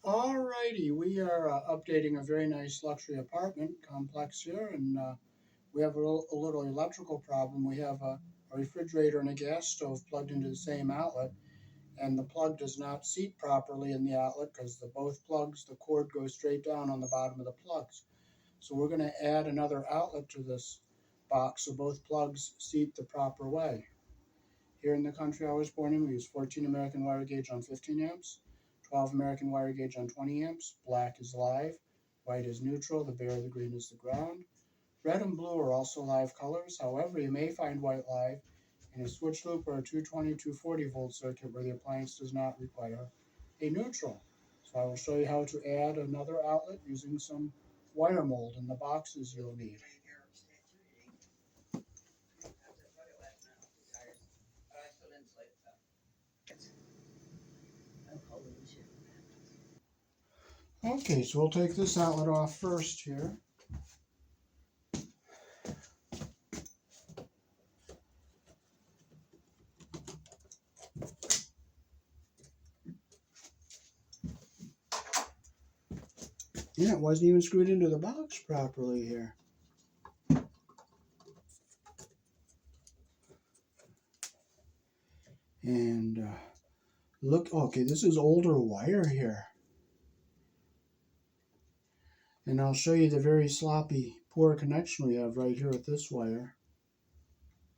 Alrighty, we are updating a very nice luxury apartment complex here, and we have a little electrical problem. We have a refrigerator and a gas stove plugged into the same outlet, and the plug does not seat properly in the outlet because both plugs, the cord goes straight down on the bottom of the plugs. So we're going to add another outlet to this box so both plugs seat the proper way. Here in the country I was born in, we use 14 American wire gauge on 15 amps, 12 American wire gauge on 20 amps. Black is live, white is neutral, the bare, the green is the ground. Red and blue are also live colors. However, you may find white live in a switch loop or a 220, 240 volt circuit where the appliance does not require a neutral. So I will show you how to add another outlet using some wire mold in the boxes you'll need. Okay, so we'll take this outlet off first here. Yeah, it wasn't even screwed into the box properly here. And look, okay, this is older wire here. And I'll show you the very sloppy, poor connection we have right here with this wire.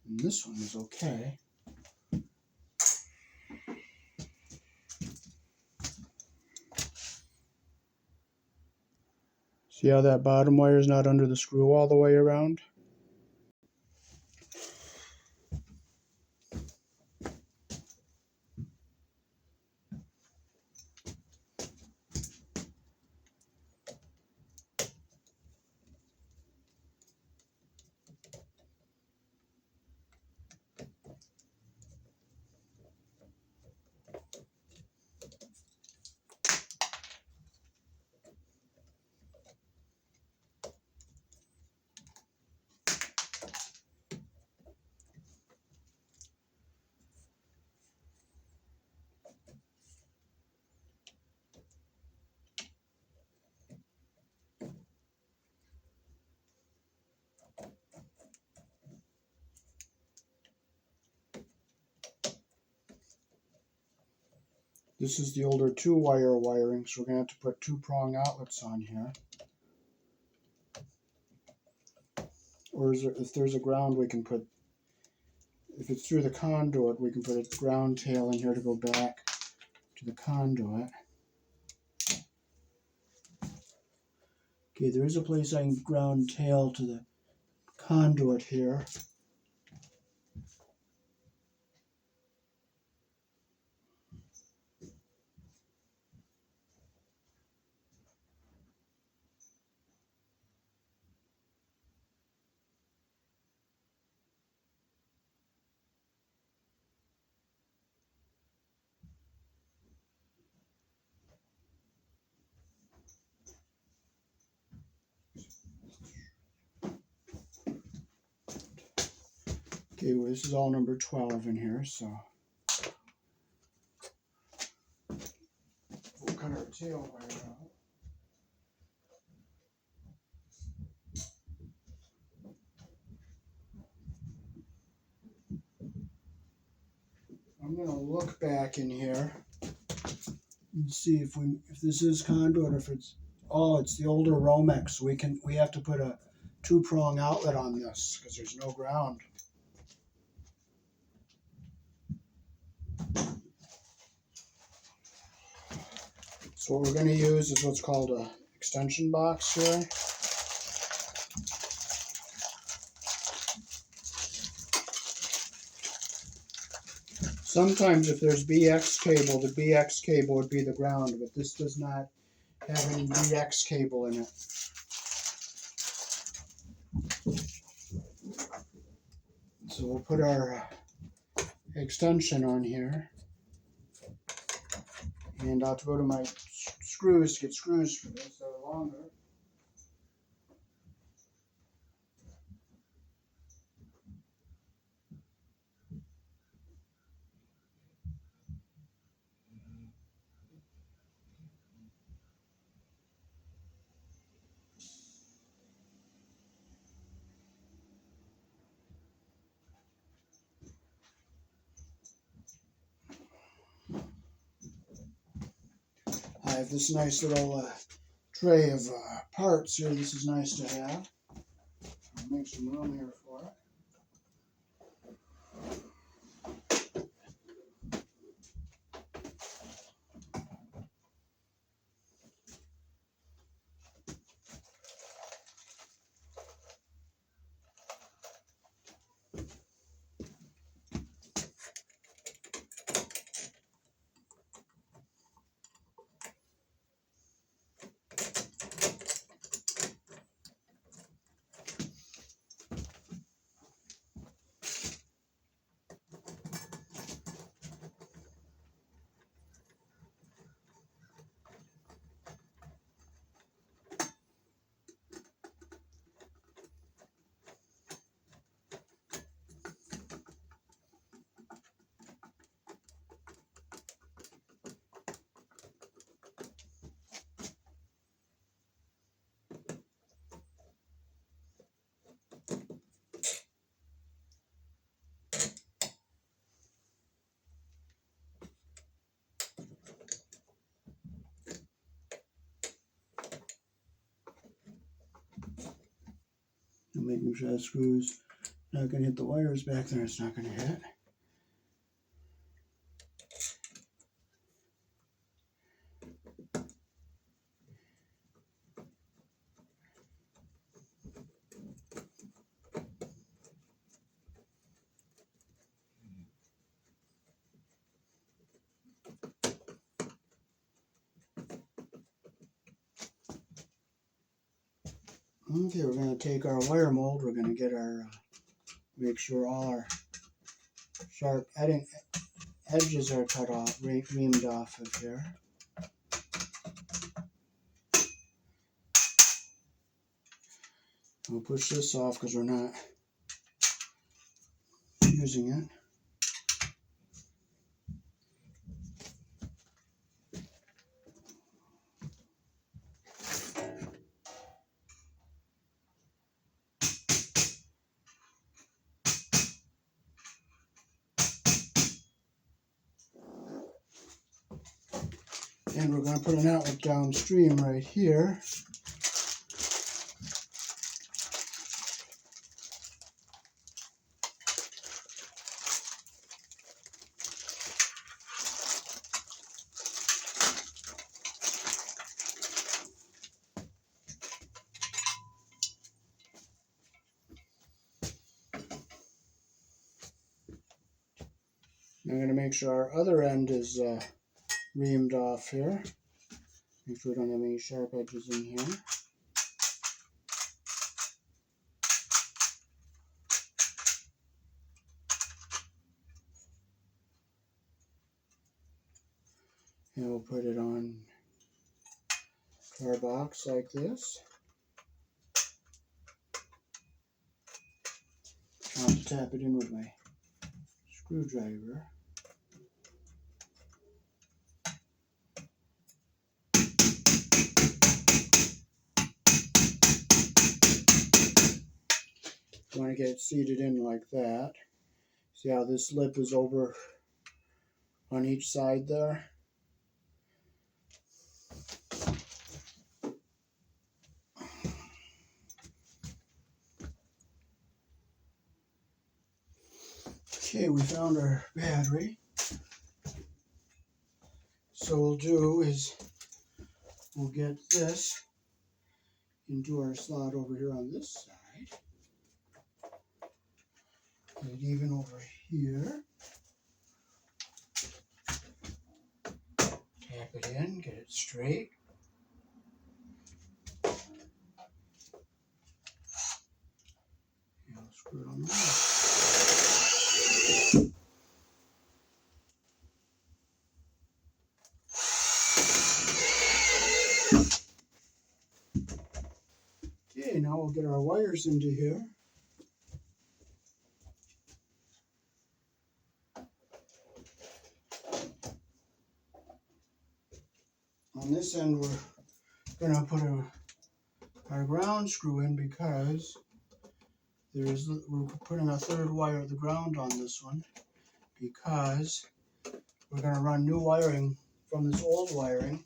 And this one is okay. See how that bottom wire is not under the screw all the way around? This is the older 2-wire wiring, so we're going to have to put 2-prong outlets on here. Or if there's a ground, we can put, if it's through the conduit, we can put a ground tail in here to go back to the conduit. Okay, there is a place I can ground tail to the conduit here. Okay, well, this is all number 12 in here, so we'll cut our tail wire out. I'm going to look back in here and see if this is conduit or if it's the older Romex. We have to put a 2-prong outlet on this because there's no ground. So what we're going to use is what's called a extension box here. Sometimes if there's BX cable, the BX cable would be the ground, but this does not have any BX cable in it. So we'll put our extension on here. And I'll have to go to my screws to get screws for this that are longer. have this nice little tray of parts here. This is nice to have. I'll make some room here for it. And making sure that screw's not going to hit the wires back there. It's not going to hit. Okay, we're going to take our wire mold. We're going to get our, make sure all our sharp edges are cut off, reamed off of here. We'll push this off because we're not using it. And we're going to put an outlet downstream right here. I'm going to make sure our other end is reamed off here. Make sure we don't have any sharp edges in here. And we'll put it on our box like this. I'll have to tap it in with my screwdriver. You want to get it seated in like that. See how this lip is over on each side there? Okay, we found our battery. So we'll do is we'll get this into our slot over here on this side. Get it even over here. Tap it in, get it straight. And I'll screw it on the wall. Okay, now we'll get our wires into here. On this end, we're going to put our ground screw in because we're putting a third wire of the ground on this one because we're going to run new wiring from this old wiring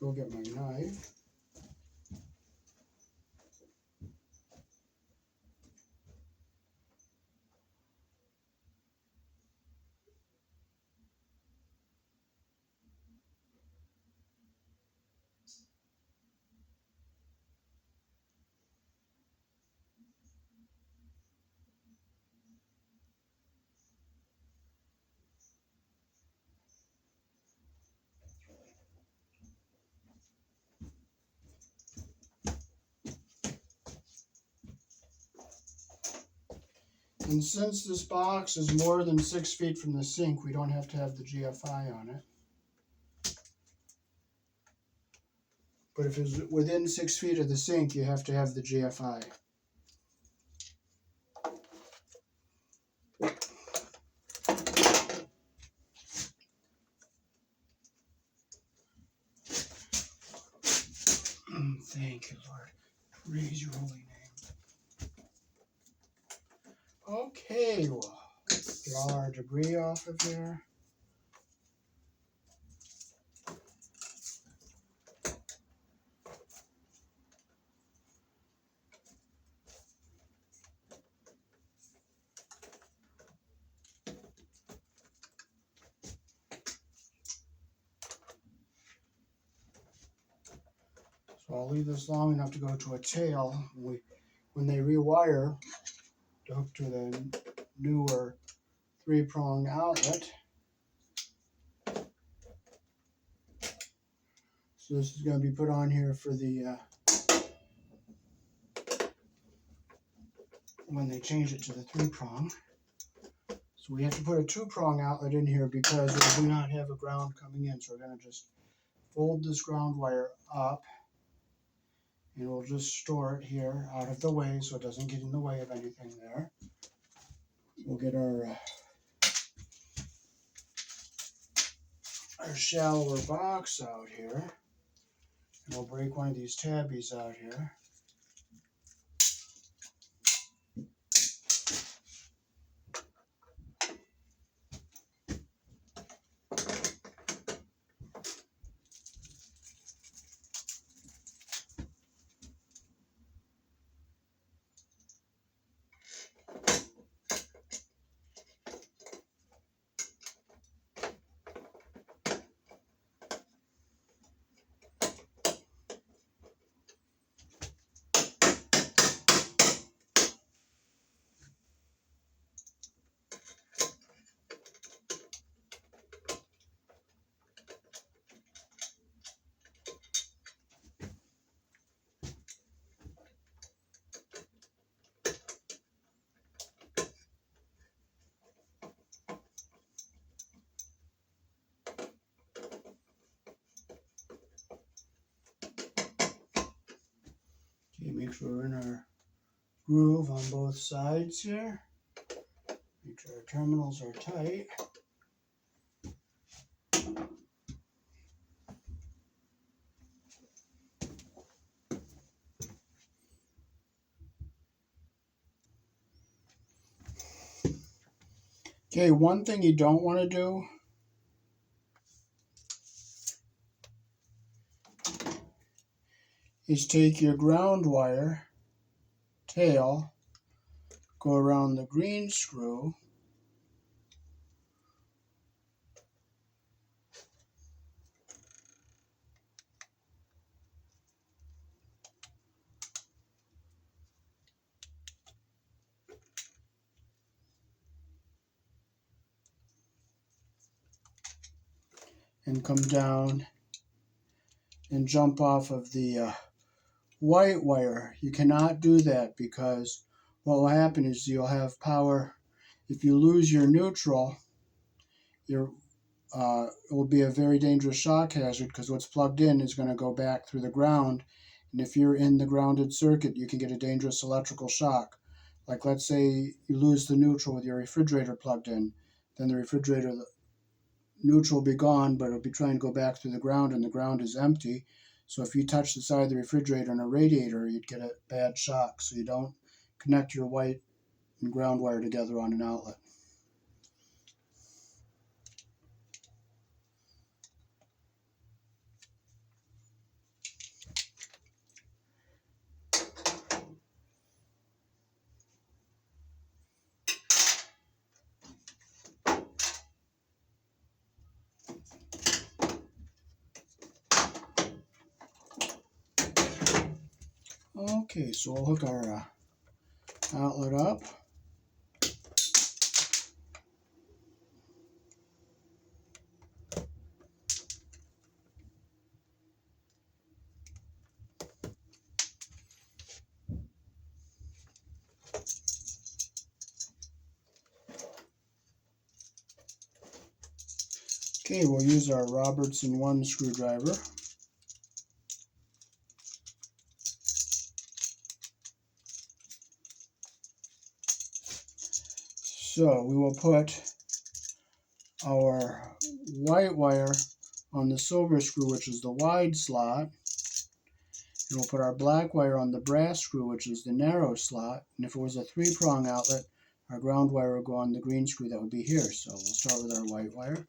go get my knife. And since this box is more than 6 feet from the sink, we don't have to have the GFI on it. But if it's within 6 feet of the sink, you have to have the GFI. Thank you, Lord. Praise your holy name. Okay, well, get all our debris off of here. So I'll leave this long enough to go to a tail. When they rewire to hook to the newer 3-prong outlet. So this is going to be put on here for the when they change it to the 3-prong. So we have to put a 2-prong outlet in here because we do not have a ground coming in. So we're going to just fold this ground wire up, and we'll just store it here out of the way so it doesn't get in the way of anything there. We'll get our shallower box out here, and we'll break one of these tabbies out here. Okay, make sure we're in our groove on both sides here. Make sure our terminals are tight. Okay, one thing you don't want to do is take your ground wire tail, go around the green screw, and come down and jump off of the white wire. You cannot do that because what will happen is you'll have power. If you lose your neutral, it will be a very dangerous shock hazard because what's plugged in is going to go back through the ground. And if you're in the grounded circuit, you can get a dangerous electrical shock. Like let's say you lose the neutral with your refrigerator plugged in, then the refrigerator neutral will be gone, but it'll be trying to go back through the ground, and the ground is empty. So if you touch the side of the refrigerator and a radiator, you'd get a bad shock. So you don't connect your white and ground wire together on an outlet. Okay, so we'll hook our outlet up. Okay, we'll use our Robertson 1 screwdriver. So we will put our white wire on the silver screw, which is the wide slot, and we'll put our black wire on the brass screw, which is the narrow slot. And if it was a 3-prong outlet, our ground wire will go on the green screw that would be here. So we'll start with our white wire.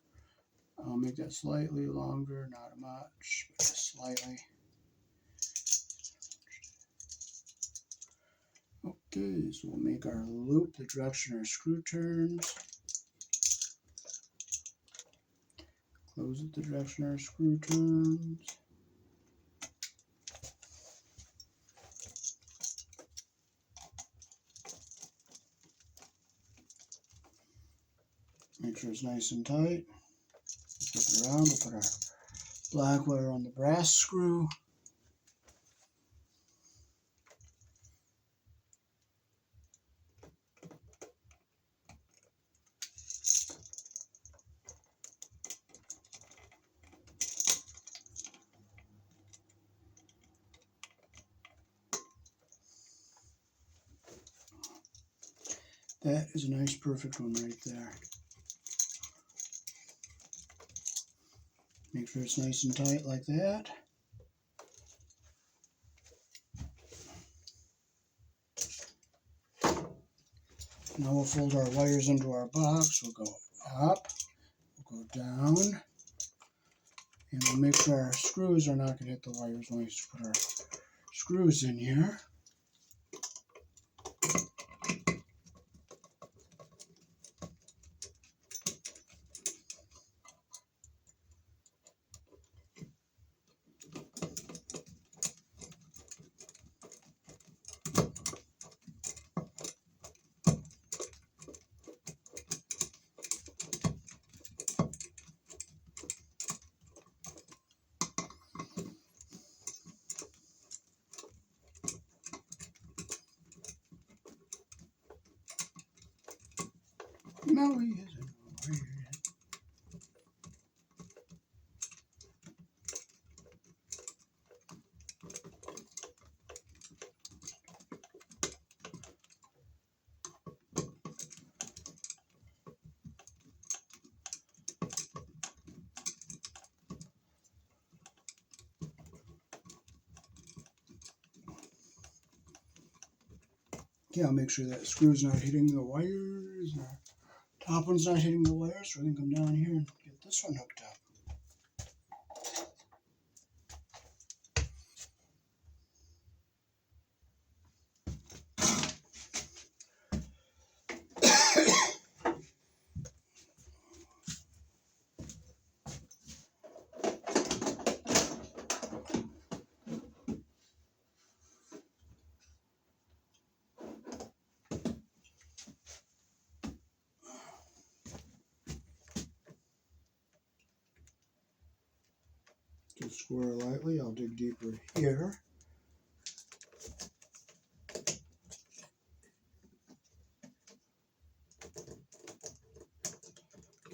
I'll make that slightly longer, not much, but just slightly. Okay, so we'll make our loop the direction our screw turns. Close it the direction our screw turns. Make sure it's nice and tight. Flip it around, we'll put our black wire on the brass screw. That is a nice perfect one right there. Make sure it's nice and tight like that. Now we'll fold our wires into our box. We'll go up, we'll go down, and we'll make sure our screws are not going to hit the wires when we put our screws in here. No, he isn't. Okay, I'll make sure that screw's not hitting the wires. Our top one's not hitting the wires, so we're going to come down here and get this one hooked up. Just square lightly, I'll dig deeper here.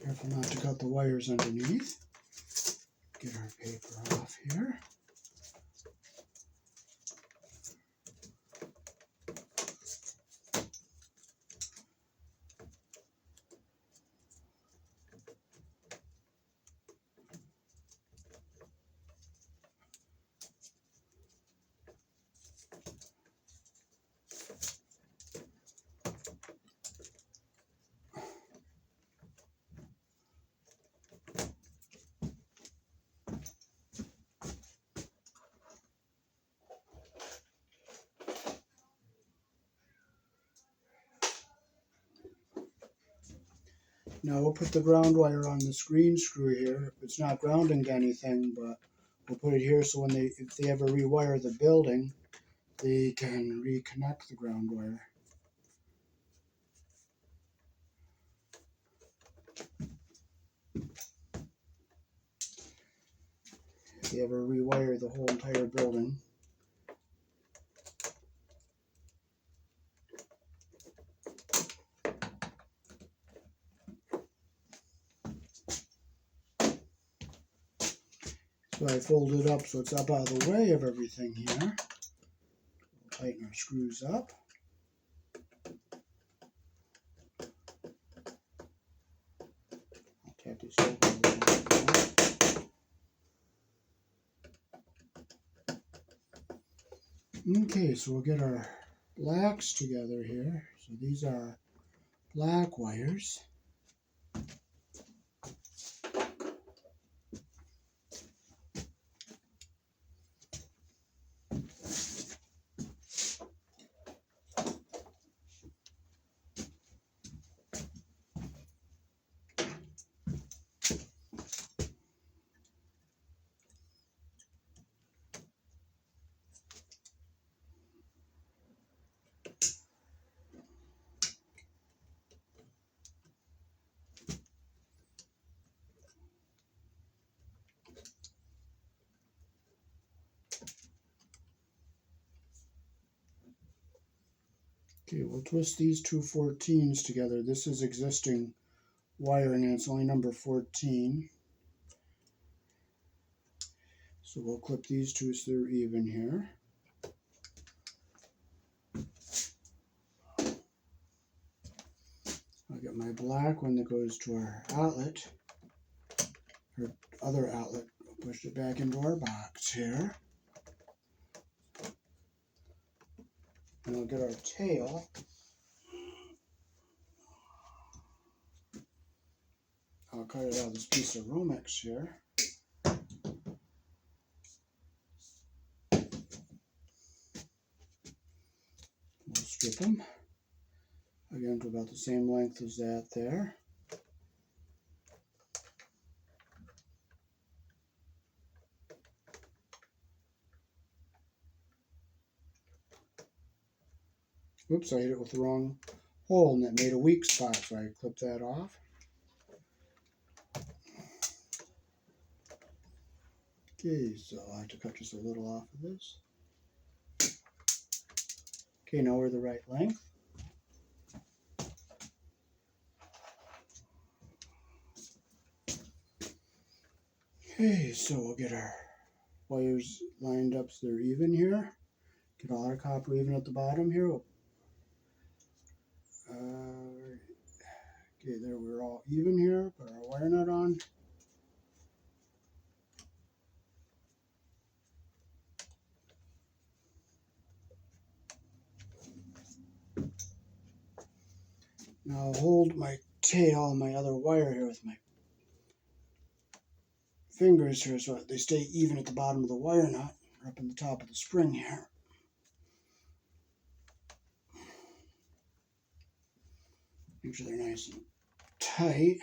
Careful not to cut the wires underneath. Get our paper off here. Now we'll put the ground wire on this green screw here. It's not grounding to anything, but we'll put it here so if they ever rewire the building, they can reconnect the ground wire. If you ever rewire the whole entire building, so I fold it up so it's up out of the way of everything here. Tighten our screws up. I'll tap this over a little bit more. Okay, so we'll get our blacks together here. So these are black wires. Okay, we'll twist these two 14s together. This is existing wiring and it's only number 14. So we'll clip these two so they're even here. I'll get my black one that goes to our outlet, our other outlet. We'll push it back into our box here. And I'll get our tail. I'll cut it out of this piece of Romex here. We'll strip them. Again, to about the same length as that there. Oops, I hit it with the wrong hole and that made a weak spot, so I clipped that off. Okay, so I'll have to cut just a little off of this. Okay, now we're the right length. Okay, so we'll get our wires lined up so they're even here. Get all our copper even at the bottom here. Okay, there we're all even here. Put our wire nut on. Now I'll hold my tail and my other wire here with my fingers here so they stay even at the bottom of the wire nut, or up in the top of the spring here. Make sure they're nice and tight.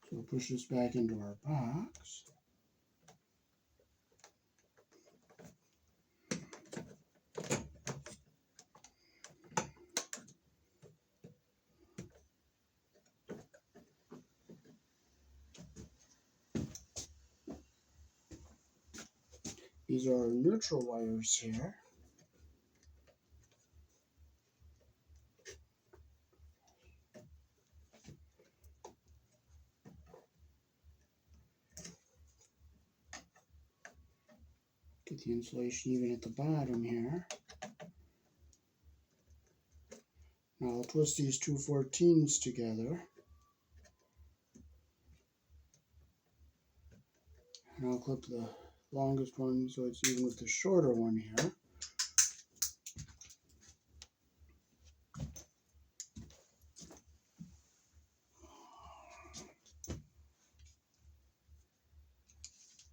So we'll push this back into our box. These are our neutral wires here. Get the insulation even at the bottom here. Now I'll twist these two 14s together. And I'll clip the longest one so it's even with the shorter one here.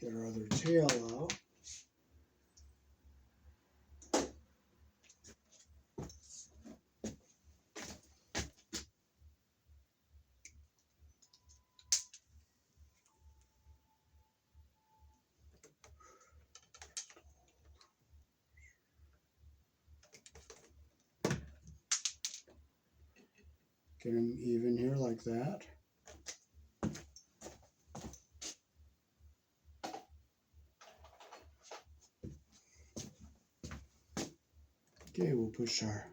Get our other tail out. Get them even here like that. Okay, we'll push our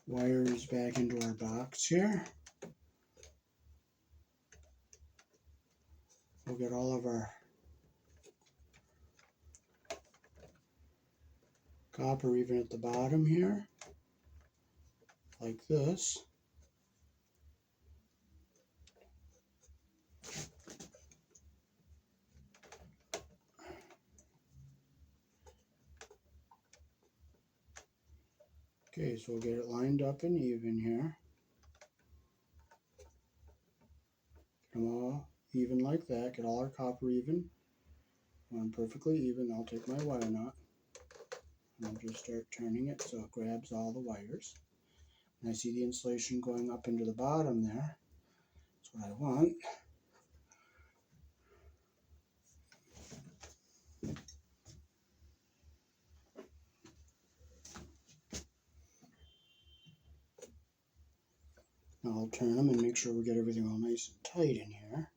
wires back into our box here. We'll get all of our copper even at the bottom here, like this. Okay, so we'll get it lined up and even here. Get them all even like that. Get all our copper even. When I'm perfectly even, I'll take my wire knot and I'll just start turning it so it grabs all the wires. And I see the insulation going up into the bottom there. That's what I want. Now I'll turn them and make sure we get everything all nice and tight in here.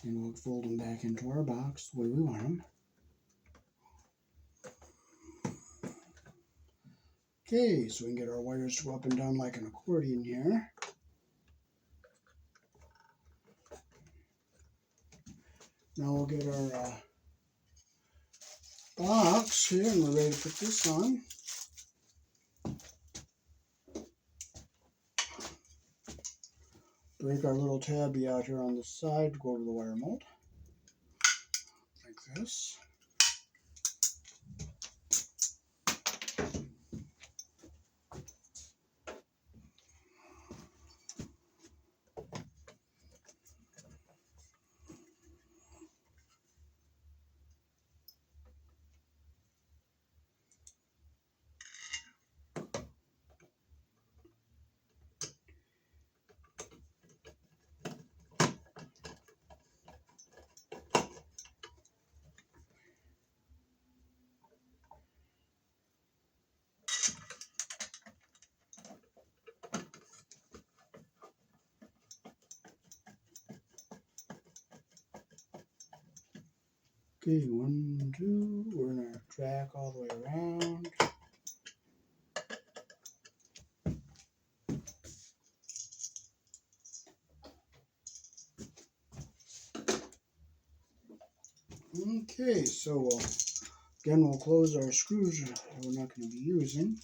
And we'll fold them back into our box the way we want them. Okay, so we can get our wires to go up and down like an accordion here. Now we'll get our box here and we're ready to put this on. Break our little tabby out here on the side to go over the wire mold, like this. Okay, 1, 2, we're going to track all the way around. Okay, so again we'll close our screws that we're not going to be using.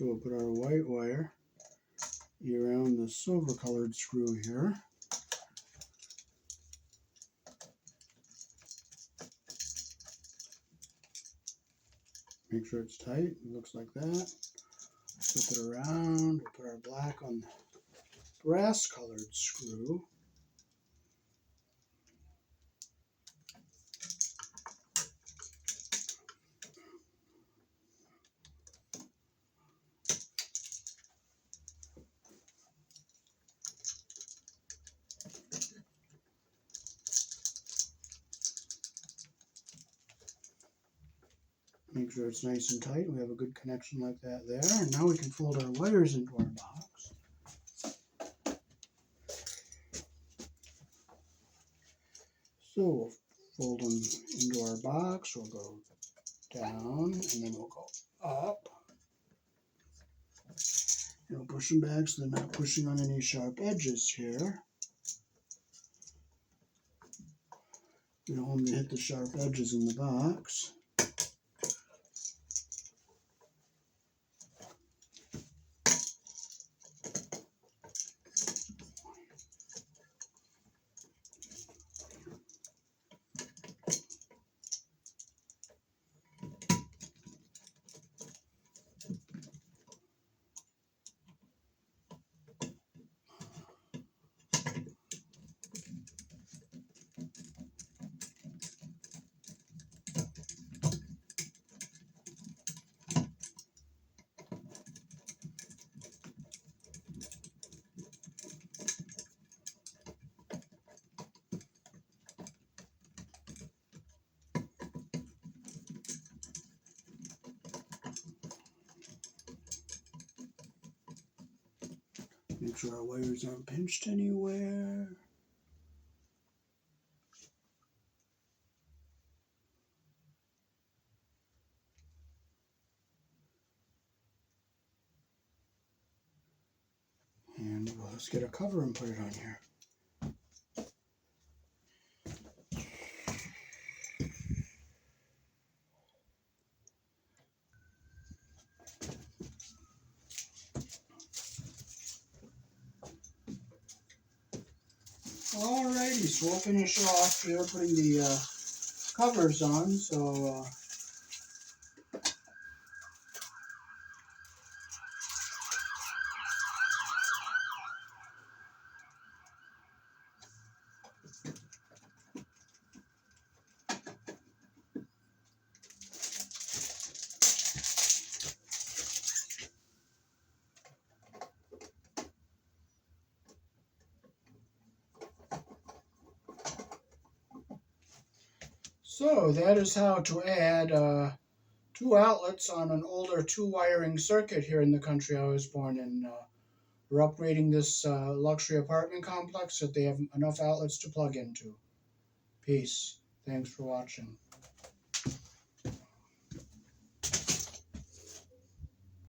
So we'll put our white wire around the silver colored screw here. Make sure it's tight. It looks like that. Flip it around. We'll put our black on the brass colored screw. Make sure it's nice and tight. We have a good connection like that there. And now we can fold our wires into our box. So we'll fold them into our box. We'll go down and then we'll go up. And we'll push them back so they're not pushing on any sharp edges here. We don't want them to hit the sharp edges in the box. Make sure our wires aren't pinched anywhere. And we'll just get a cover and put it on here. Alrighty, so we'll finish off here putting the covers on. So that is how to add 2 outlets on an older 2-wiring circuit here in the country I was born in. We're upgrading this luxury apartment complex so that they have enough outlets to plug into. Peace. Thanks for watching.